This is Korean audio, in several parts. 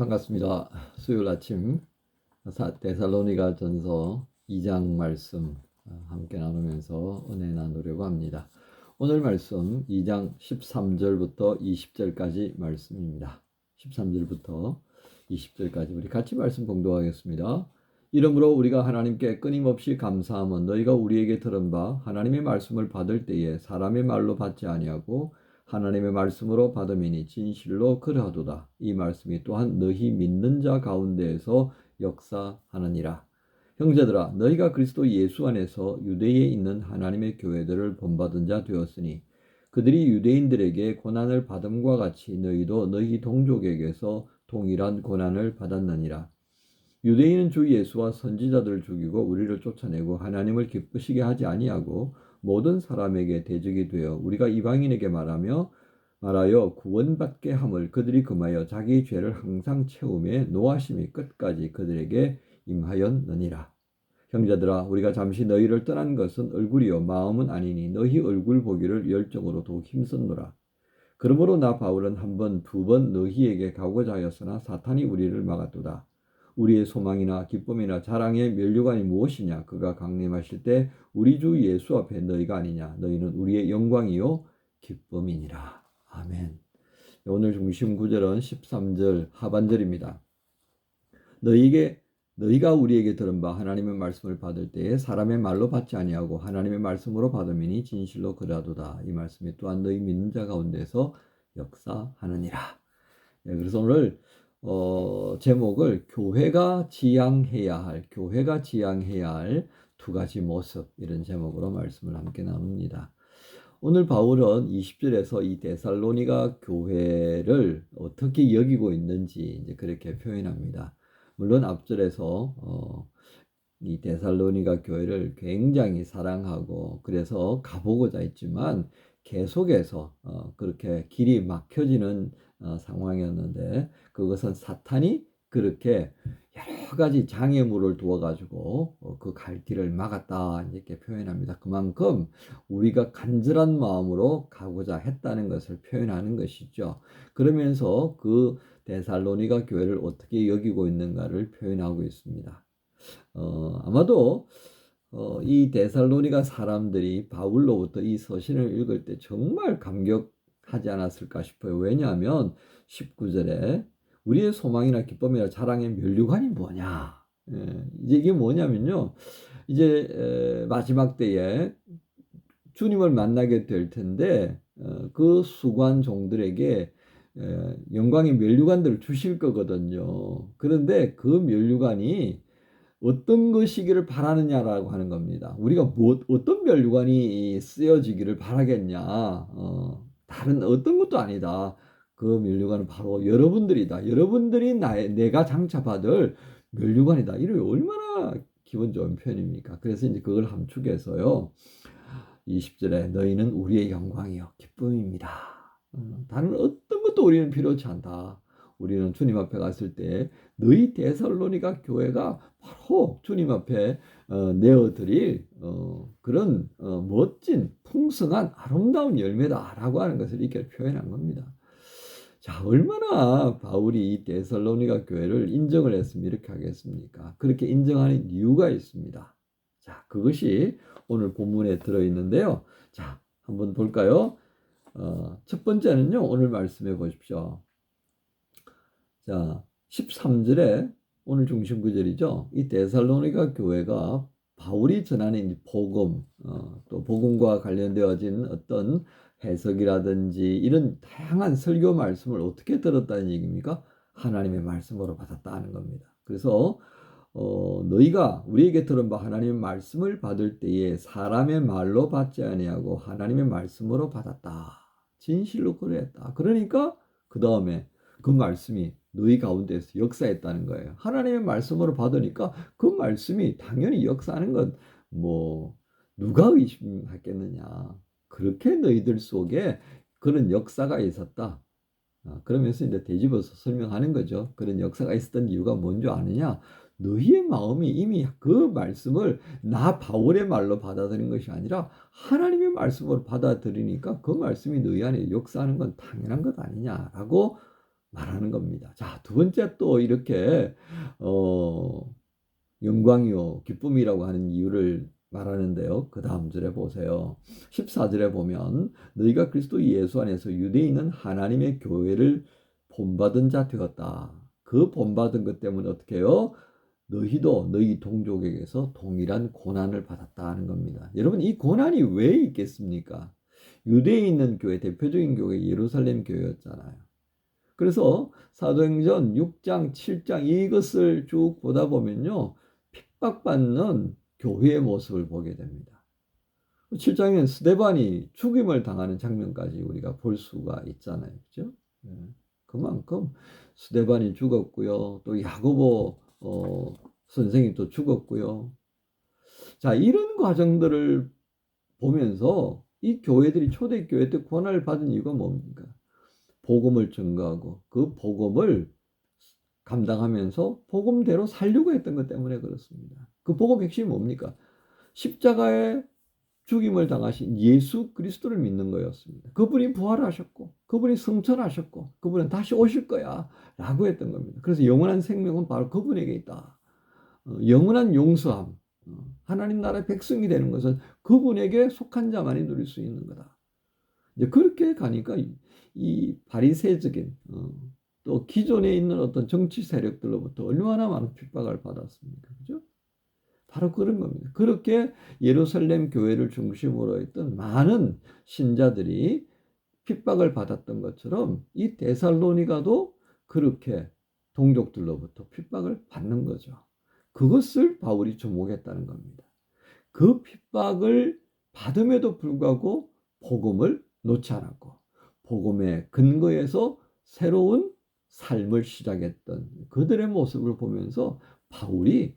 반갑습니다. 수요일 아침 데살로니가 전서 2장 말씀 함께 나누면서 은혜 나누려고 합니다. 오늘 말씀 2장 13절부터 20절까지 말씀입니다. 13절부터 20절까지 우리 같이 말씀 봉독하겠습니다. 이러므로 우리가 하나님께 끊임없이 감사함은 너희가 우리에게 들은 바 하나님의 말씀을 받을 때에 사람의 말로 받지 아니하고 하나님의 말씀으로 받음이니 진실로 그러하도다. 이 말씀이 또한 너희 믿는 자 가운데에서 역사하느니라. 형제들아, 너희가 그리스도 예수 안에서 유대에 있는 하나님의 교회들을 본받은 자 되었으니 그들이 유대인들에게 고난을 받음과 같이 너희도 너희 동족에게서 동일한 고난을 받았느니라. 유대인은 주 예수와 선지자들을 죽이고 우리를 쫓아내고 하나님을 기쁘시게 하지 아니하고 모든 사람에게 대적이 되어 우리가 이방인에게 말하여 구원받게 함을 그들이 금하여 자기 죄를 항상 채우매 노하심이 끝까지 그들에게 임하였느니라. 형제들아, 우리가 잠시 너희를 떠난 것은 얼굴이요 마음은 아니니 너희 얼굴 보기를 열정으로 더욱 힘썼노라. 그러므로 나 바울은 한 번, 두 번 너희에게 가고자 하였으나 사탄이 우리를 막았도다. 우리의 소망이나 기쁨이나 자랑의 면류관이 무엇이냐? 그가 강림하실 때 우리 주 예수 앞에 너희가 아니냐? 너희는 우리의 영광이요 기쁨이니라. 아멘. 오늘 중심 구절은 13절 하반절입니다. 너희가 우리에게 들은 바 하나님의 말씀을 받을 때에 사람의 말로 받지 아니하고 하나님의 말씀으로 받음이니 진실로 그러하도다. 이 말씀이 또한 너희 믿는 자 가운데서 역사하느니라. 그래서 오늘 제목을 교회가 지향해야 할 두 가지 모습, 이런 제목으로 말씀을 함께 나눕니다. 오늘 바울은 20절에서 이 데살로니가 교회를 어떻게 여기고 있는지 이제 그렇게 표현합니다. 물론 앞절에서 이 데살로니가 교회를 굉장히 사랑하고 그래서 가보고자 했지만 계속해서 그렇게 길이 막혀지는 상황이었는데 그것은 사탄이 그렇게 여러 가지 장애물을 두어가지고 그 갈 길을 막았다 이렇게 표현합니다. 그만큼 우리가 간절한 마음으로 가고자 했다는 것을 표현하는 것이죠. 그러면서 그 데살로니가 교회를 어떻게 여기고 있는가를 표현하고 있습니다. 아마도 이 데살로니가 사람들이 바울로부터 이 서신을 읽을 때 정말 감격하지 않았을까 싶어요. 왜냐하면 19절에 우리의 소망이나 기쁨이나 자랑의 면류관이 뭐냐? 이제 이게 뭐냐면요. 이제 마지막 때에 주님을 만나게 될 텐데 그 수고한 종들에게 영광의 면류관들을 주실 거거든요. 그런데 그 면류관이 어떤 것이기를 바라느냐라고 하는 겁니다. 우리가 어떤 면류관이 쓰여지기를 바라겠냐? 다른 어떤 것도 아니다. 그 면류관은 바로 여러분들이다. 여러분들이 내가 장차받을 면류관이다. 이게 얼마나 기분 좋은 표현입니까? 그래서 이제 그걸 함축해서요. 20절에 너희는 우리의 영광이요 기쁨입니다. 다른 어떤 것도 우리는 필요치 않다. 우리는 주님 앞에 갔을 때 너희 데살로니가 교회가 바로 주님 앞에 내어드릴 그런 멋진 풍성한 아름다운 열매다라고 하는 것을 이렇게 표현한 겁니다. 자, 얼마나 바울이 이 데살로니가 교회를 인정을 했으면 이렇게 하겠습니까? 그렇게 인정하는 이유가 있습니다. 자, 그것이 오늘 본문에 들어있는데요. 자, 한번 볼까요? 첫 번째는요, 오늘 말씀해 보십시오. 자, 13절에 오늘 중심 구절이죠. 이 데살로니가 교회가 바울이 전하는 복음, 또 복음과 관련되어진 어떤 해석이라든지 이런 다양한 설교 말씀을 어떻게 들었다는 얘기입니까? 하나님의 말씀으로 받았다는 겁니다. 그래서 너희가 우리에게 들은 바 하나님의 말씀을 받을 때에 사람의 말로 받지 아니하고 하나님의 말씀으로 받았다. 진실로 그랬다. 그러니까 그 다음에 그 말씀이 너희 가운데서 역사했다는 거예요. 하나님의 말씀으로 받으니까 그 말씀이 당연히 역사하는 건 뭐 누가 의심하겠느냐. 그렇게 너희들 속에 그런 역사가 있었다. 그러면서 이제 되짚어서 설명하는 거죠. 그런 역사가 있었던 이유가 뭔지 아느냐? 너희의 마음이 이미 그 말씀을 나 바울의 말로 받아들인 것이 아니라 하나님의 말씀으로 받아들이니까 그 말씀이 너희 안에 역사하는 건 당연한 것 아니냐라고 말하는 겁니다. 자, 두 번째 또 이렇게 영광이요 기쁨이라고 하는 이유를 말하는데요. 그 다음 절에 보세요. 14절에 보면 너희가 그리스도 예수 안에서 유대인은 하나님의 교회를 본받은 자 되었다. 그 본받은 것 때문에 어떻게 해요? 너희도 너희 동족에게서 동일한 고난을 받았다 하는 겁니다. 여러분, 이 고난이 왜 있겠습니까? 유대에 있는 교회, 대표적인 교회 예루살렘 교회였잖아요. 그래서 사도행전 6장, 7장 이것을 쭉 보다 보면요, 핍박받는 교회의 모습을 보게 됩니다. 7장에는 스데반이 죽임을 당하는 장면까지 우리가 볼 수가 있잖아요. 그죠? 그만큼 스데반이 죽었고요. 또 야고보 선생이 또 죽었고요. 자, 이런 과정들을 보면서 이 교회들이 초대교회 때 고난을 받은 이유가 뭡니까? 복음을 증거하고 그 복음을 감당하면서 복음대로 살려고 했던 것 때문에 그렇습니다. 그 복음 핵심이 뭡니까? 십자가에 죽임을 당하신 예수 그리스도를 믿는 거였습니다. 그분이 부활하셨고 그분이 승천하셨고 그분은 다시 오실 거야 라고 했던 겁니다. 그래서 영원한 생명은 바로 그분에게 있다. 영원한 용서함, 하나님 나라의 백성이 되는 것은 그분에게 속한 자만이 누릴 수 있는 거다. 이제 그렇게 가니까 이 바리새적인 또 기존에 있는 어떤 정치 세력들로부터 얼마나 많은 핍박을 받았습니까? 그죠? 바로 그런 겁니다. 그렇게 예루살렘 교회를 중심으로 했던 많은 신자들이 핍박을 받았던 것처럼 이 데살로니가도 그렇게 동족들로부터 핍박을 받는 거죠. 그것을 바울이 주목했다는 겁니다. 그 핍박을 받음에도 불구하고 복음을 놓지 않았고 복음의 근거에서 새로운 삶을 시작했던 그들의 모습을 보면서 바울이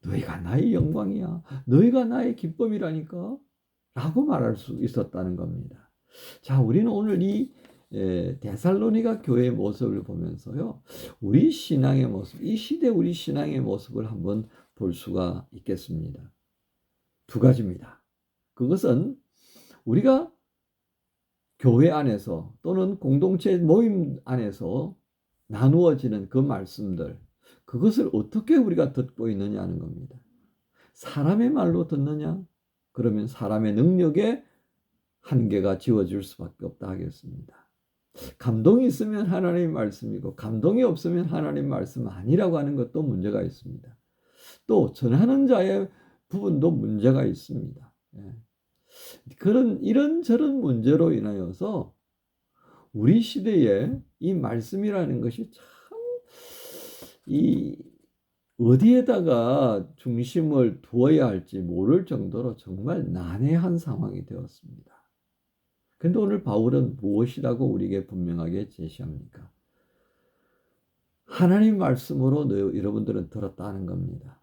너희가 나의 영광이야. 너희가 나의 기쁨이라니까. 라고 말할 수 있었다는 겁니다. 자, 우리는 오늘 이 데살로니가 교회의 모습을 보면서요. 우리 신앙의 모습, 이 시대 우리 신앙의 모습을 한번 볼 수가 있겠습니다. 두 가지입니다. 그것은 우리가 교회 안에서 또는 공동체 모임 안에서 나누어지는 그 말씀들, 그것을 어떻게 우리가 듣고 있느냐 하는 겁니다. 사람의 말로 듣느냐? 그러면 사람의 능력에 한계가 지워질 수밖에 없다 하겠습니다. 감동이 있으면 하나님의 말씀이고 감동이 없으면 하나님의 말씀 아니라고 하는 것도 문제가 있습니다. 또 전하는 자의 부분도 문제가 있습니다. 그런 이런저런 문제로 인하여서 우리 시대에 이 말씀이라는 것이 참 이 어디에다가 중심을 두어야 할지 모를 정도로 정말 난해한 상황이 되었습니다. 그런데 오늘 바울은 무엇이라고 우리에게 분명하게 제시합니까? 하나님 말씀으로 여러분들은 들었다는 겁니다.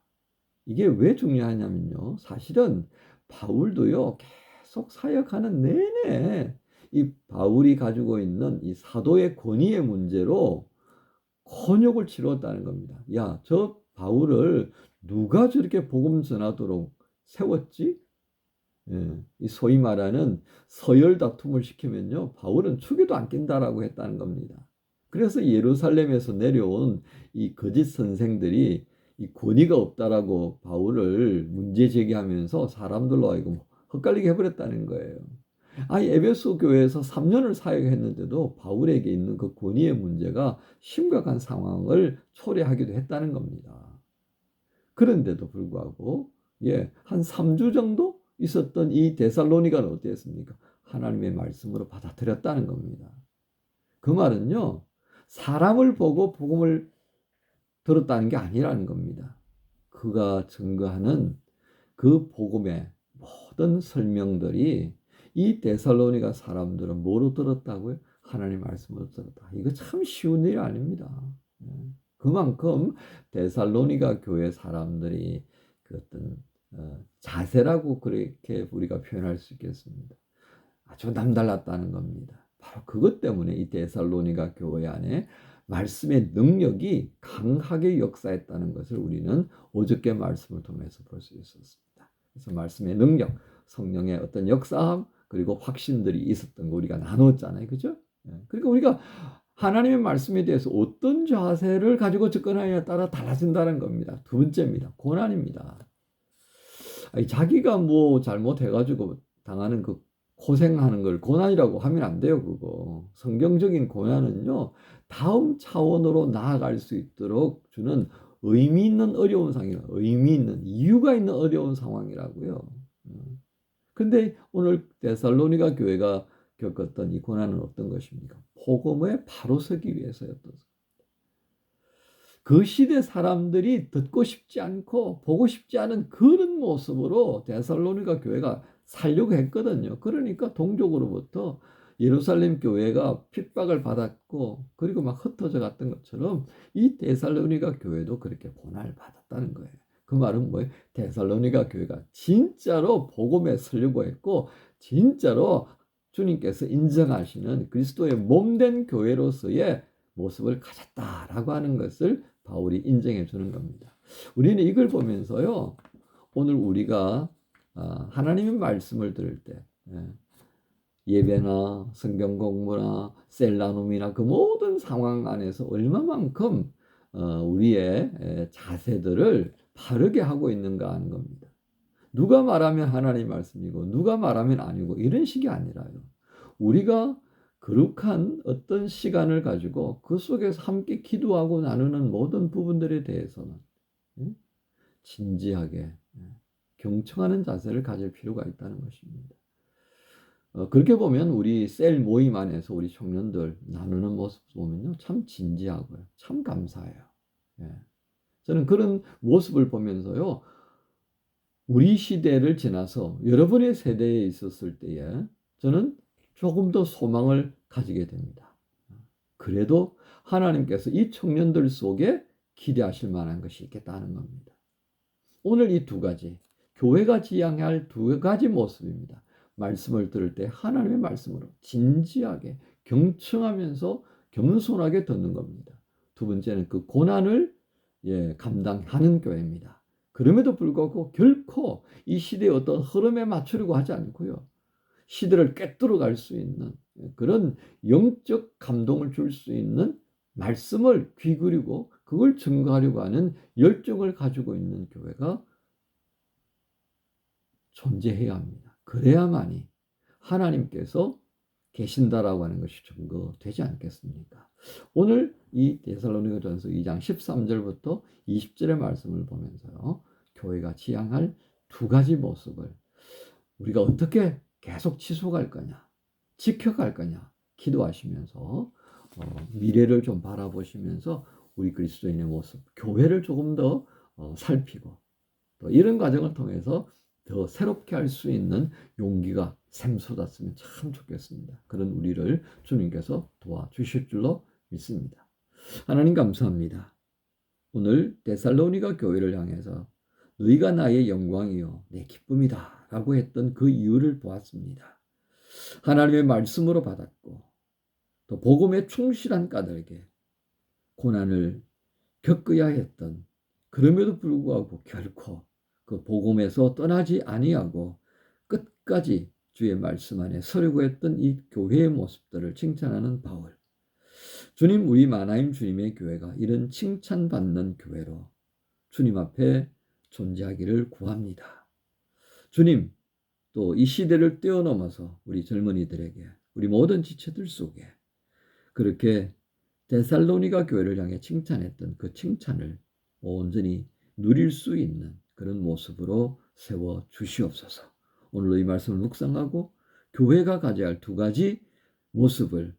이게 왜 중요하냐면요. 사실은 바울도요, 계속 사역하는 내내 이 바울이 가지고 있는 이 사도의 권위의 문제로 곤욕을 치렀다는 겁니다. 야, 저 바울을 누가 저렇게 복음 전하도록 세웠지? 이 소위 말하는 서열 다툼을 시키면요, 바울은 축에도 안 낀다라고 했다는 겁니다. 그래서 예루살렘에서 내려온 이 거짓 선생들이 이 권위가 없다라고 바울을 문제 제기하면서 사람들로 하여금 헛갈리게 해버렸다는 거예요. 에베소 교회에서 3년을 사역했는데도 바울에게 있는 그 권위의 문제가 심각한 상황을 초래하기도 했다는 겁니다. 그런데도 불구하고 한 3주 정도 있었던 이 데살로니가는 어땠습니까? 하나님의 말씀으로 받아들였다는 겁니다. 그 말은요, 사람을 보고 복음을 들었다는 게 아니라는 겁니다. 그가 증거하는 그 복음의 모든 설명들이 이 데살로니가 사람들은 뭐로 들었다고요? 하나님의 말씀으로 들었다. 이거 참 쉬운 일이 아닙니다. 그만큼 데살로니가 교회 사람들이 그 어떤 자세라고 그렇게 우리가 표현할 수 있겠습니다. 아주 남달랐다는 겁니다. 바로 그것 때문에 이 데살로니가 교회 안에 말씀의 능력이 강하게 역사했다는 것을 우리는 어저께 말씀을 통해서 볼 수 있었습니다. 그래서 말씀의 능력, 성령의 어떤 역사함, 그리고 확신들이 있었던 거 우리가 나눴잖아요. 그죠? 그러니까 우리가 하나님의 말씀에 대해서 어떤 자세를 가지고 접근하느냐에 따라 달라진다는 겁니다. 두 번째입니다. 고난입니다. 아니, 자기가 뭐 잘못해가지고 당하는 그 고생하는 걸 고난이라고 하면 안 돼요, 그거. 성경적인 고난은요, 다음 차원으로 나아갈 수 있도록 주는 의미 있는 어려운 상황이라, 의미 있는, 이유가 있는 어려운 상황이라고요. 근데 오늘 데살로니가 교회가 겪었던 이 고난은 어떤 것입니까? 복음에 바로 서기 위해서였던. 그 시대 사람들이 듣고 싶지 않고 보고 싶지 않은 그런 모습으로 데살로니가 교회가 살려고 했거든요. 그러니까 동족으로부터 예루살렘 교회가 핍박을 받았고 그리고 막 흩어져 갔던 것처럼 이 데살로니가 교회도 그렇게 고난을 받았다는 거예요. 그 말은 뭐예요? 데살로니가 교회가 진짜로 복음에 서려고 했고 진짜로 주님께서 인정하시는 그리스도의 몸된 교회로서의 모습을 가졌다라고 하는 것을 바울이 인정해 주는 겁니다. 우리는 이걸 보면서요, 오늘 우리가 하나님의 말씀을 들을 때 예배나 성경 공부나 셀라눔이나 그 모든 상황 안에서 얼마만큼 우리의 자세들을 바르게 하고 있는가 하는 겁니다. 누가 말하면 하나님 말씀이고 누가 말하면 아니고 이런 식이 아니라요. 우리가 거룩한 어떤 시간을 가지고 그 속에서 함께 기도하고 나누는 모든 부분들에 대해서는 진지하게 경청하는 자세를 가질 필요가 있다는 것입니다. 그렇게 보면 우리 셀 모임 안에서 우리 청년들 나누는 모습 보면요, 참 진지하고요, 참 감사해요. 저는 그런 모습을 보면서요, 우리 시대를 지나서 여러분의 세대에 있었을 때에 저는 조금 더 소망을 가지게 됩니다. 그래도 하나님께서 이 청년들 속에 기대하실 만한 것이 있겠다는 겁니다. 오늘 이 두 가지, 교회가 지향해야 할 두 가지 모습입니다. 말씀을 들을 때 하나님의 말씀으로 진지하게 경청하면서 겸손하게 듣는 겁니다. 두 번째는 그 고난을 감당하는 교회입니다. 그럼에도 불구하고 결코 이 시대의 어떤 흐름에 맞추려고 하지 않고요. 시대를 꿰뚫어 갈 수 있는 그런 영적 감동을 줄 수 있는 말씀을 귀그리고 그걸 증거하려고 하는 열정을 가지고 있는 교회가 존재해야 합니다. 그래야만이 하나님께서 계신다라고 하는 것이 증거되지 않겠습니까? 오늘 이 데살로니가전서 2장 13절부터 20절의 말씀을 보면서요, 교회가 지향할 두 가지 모습을 우리가 어떻게 계속 지속할 거냐, 지켜갈 거냐 기도하시면서 미래를 좀 바라보시면서 우리 그리스도인의 모습, 교회를 조금 더 살피고 또 이런 과정을 통해서 더 새롭게 할 수 있는 용기가 샘솟았으면 참 좋겠습니다. 그런 우리를 주님께서 도와주실 줄로 믿습니다. 하나님 감사합니다. 오늘 데살로니가 교회를 향해서 너희가 나의 영광이요 내 기쁨이다 라고 했던 그 이유를 보았습니다. 하나님의 말씀으로 받았고 또 복음에 충실한 까닭에 고난을 겪어야 했던, 그럼에도 불구하고 결코 그 복음에서 떠나지 아니하고 끝까지 주의 말씀 안에 서려고 했던 이 교회의 모습들을 칭찬하는 바울. 주님, 우리 마나임 주님의 교회가 이런 칭찬받는 교회로 주님 앞에 존재하기를 구합니다. 주님, 또 이 시대를 뛰어넘어서 우리 젊은이들에게, 우리 모든 지체들 속에 그렇게 데살로니가 교회를 향해 칭찬했던 그 칭찬을 온전히 누릴 수 있는 그런 모습으로 세워 주시옵소서. 오늘 이 말씀을 묵상하고 교회가 가져야 할 두 가지 모습을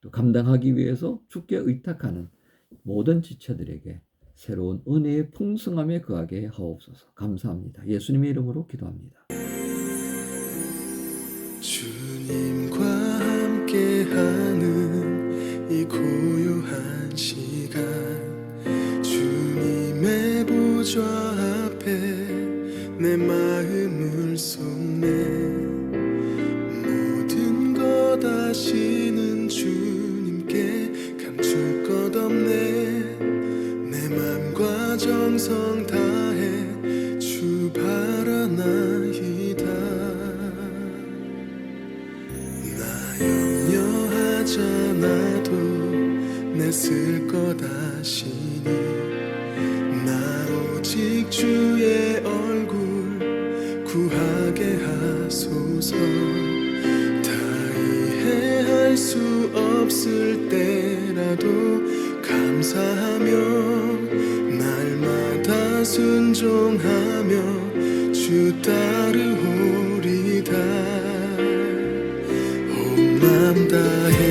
또 감당하기 위해서 주께 의탁하는 모든 지체들에게 새로운 은혜의 풍성함에 거하게 하옵소서. 감사합니다. 예수님의 이름으로 기도합니다. 주님과 함께하는 이 고요한 시간, 주님의 보좌 앞에 내 마음을 쏟네. 모든 것 아시는 주님께 감출 것 없네. 내 맘과 정성 다해 주 바라나이다. 나 염려하잖아도 했을 것 아시니 나 오직 주의 얼굴 구하게 하소서. 다 이해할 수 없을 때라도 감사하며 날마다 순종하며 주 따르오리다. 온 맘 다해